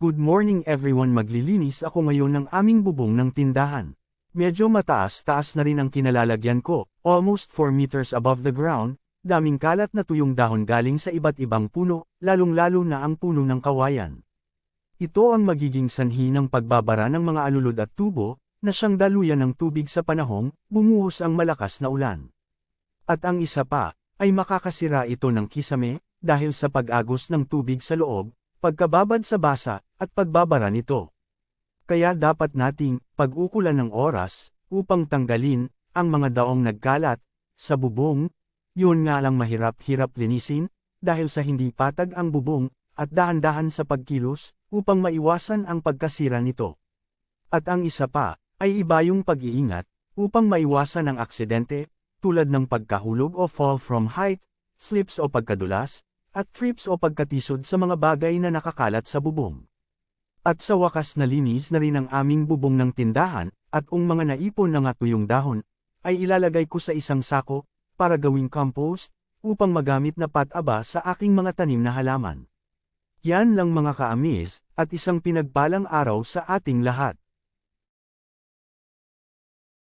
Good morning everyone, maglilinis ako ngayon ng aming bubong ng tindahan. Medyo mataas-taas na rin ang kinalalagyan ko, almost 4 meters above the ground, daming kalat na tuyong dahon galing sa iba't ibang puno, lalong-lalo na ang puno ng kawayan. Ito ang magiging sanhi ng pagbabara ng mga alulod at tubo, na siyang daluyan ng tubig sa panahong bumuhos ang malakas na ulan. At ang isa pa, ay makakasira ito ng kisame, dahil sa pag-agos ng tubig sa loob, pagkababad sa basa, at pagbabara nito. Kaya dapat nating pag-ukulan ng oras, upang tanggalin ang mga daong nagkalat sa bubong. Yun nga lang mahirap-hirap linisin, dahil sa hindi patag ang bubong, at dahan-dahan sa pagkilos, upang maiwasan ang pagkasira nito. At ang isa pa, ay iba yung pag-iingat, upang maiwasan ang aksidente, tulad ng pagkahulog o fall from height, slips o pagkadulas, at trips o pagkatisod sa mga bagay na nakakalat sa bubong. At sa wakas nalinis na rin ang aming bubong ng tindahan, at ang mga naipon na nga tuyong dahon, ay ilalagay ko sa isang sako, para gawing compost, upang magamit na pataba sa aking mga tanim na halaman. Yan lang mga kaamis, at isang pinagpalang araw sa ating lahat.